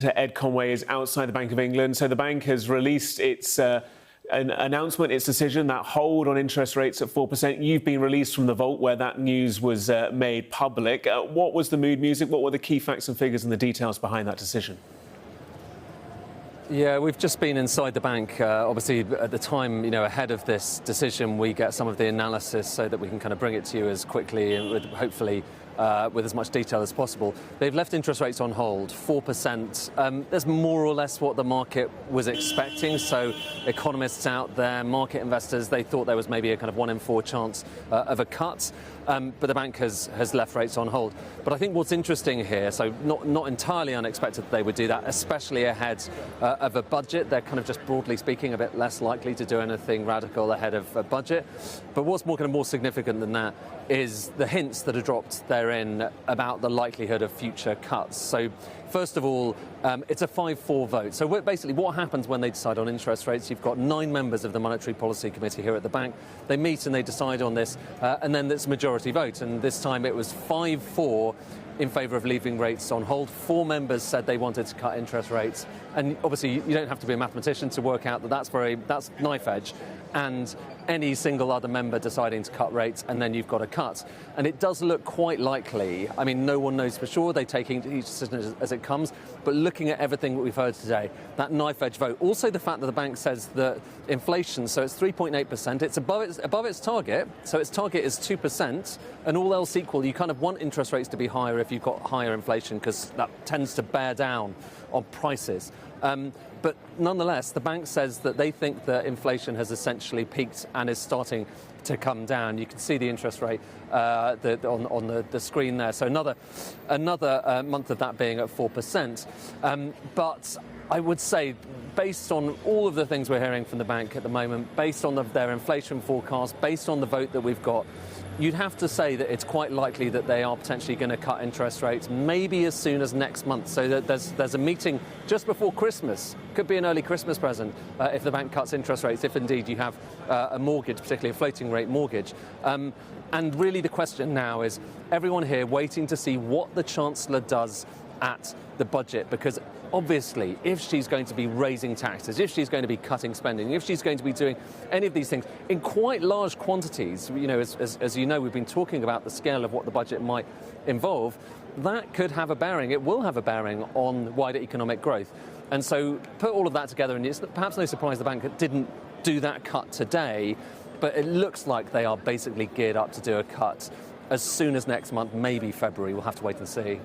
Ed Conway is outside the Bank of England. So the bank has released its an announcement, its decision, that hold on interest rates at 4%. You've been released from the vault where that news was made public. What was the mood music? What were the key facts and figures and the details behind that decision? Yeah, we've just been inside the bank. Obviously, at the time, ahead of this decision, we get some of the analysis so that we can kind of bring it to you as quickly and hopefully with as much detail as possible. They've left interest rates on hold, 4%. That's more or less what the market was expecting. So economists out there, market investors, they thought there was maybe a kind of 1 in 4 chance of a cut. But the bank has left rates on hold. But I think what's interesting here, so not entirely unexpected that they would do that, especially ahead of a budget. They're kind of just broadly speaking a bit less likely to do anything radical ahead of a budget. But what's more significant than that is the hints that are dropped therein about the likelihood of future cuts. So first of all, it's a 5-4 vote. So basically what happens when they decide on interest rates, you've got 9 members of the Monetary Policy Committee here at the bank. They meet and they decide on this, and then it's majority vote. And this time it was 5-4 in favour of leaving rates on hold. 4 members said they wanted to cut interest rates. And obviously you don't have to be a mathematician to work out that that's knife edge. And any single other member deciding to cut rates, and then you've got a cut. And it does look quite likely. I mean, no one knows for sure. They're taking each decision as it comes. But looking at everything that we've heard today, that knife edge vote, also the fact that the bank says that inflation, so it's 3.8%, it's above its target. So its target is 2%. And all else equal, you kind of want interest rates to be higher if you've got higher inflation, because that tends to bear down on prices. But nonetheless, the bank says that they think that inflation has essentially peaked and is starting to come down. You can see the interest rate on the screen there. So another month of that being at 4%. But I would say, based on all of the things we're hearing from the bank at the moment, based on their inflation forecast, based on the vote that we've got, you'd have to say that it's quite likely that they are potentially going to cut interest rates, maybe as soon as next month. So that there's a meeting just before Christmas. Could be an early Christmas present if the bank cuts interest rates, if indeed you have a mortgage, particularly a floating rate mortgage. And really the question now is everyone here waiting to see what the Chancellor does at the budget, because obviously if she's going to be raising taxes, if she's going to be cutting spending, if she's going to be doing any of these things in quite large quantities, as you know, we've been talking about the scale of what the budget might involve, that could have a bearing, it will have a bearing on wider economic growth. And so put all of that together, and it's perhaps no surprise the bank didn't do that cut today, but it looks like they are basically geared up to do a cut as soon as next month, maybe February. We'll have to wait and see.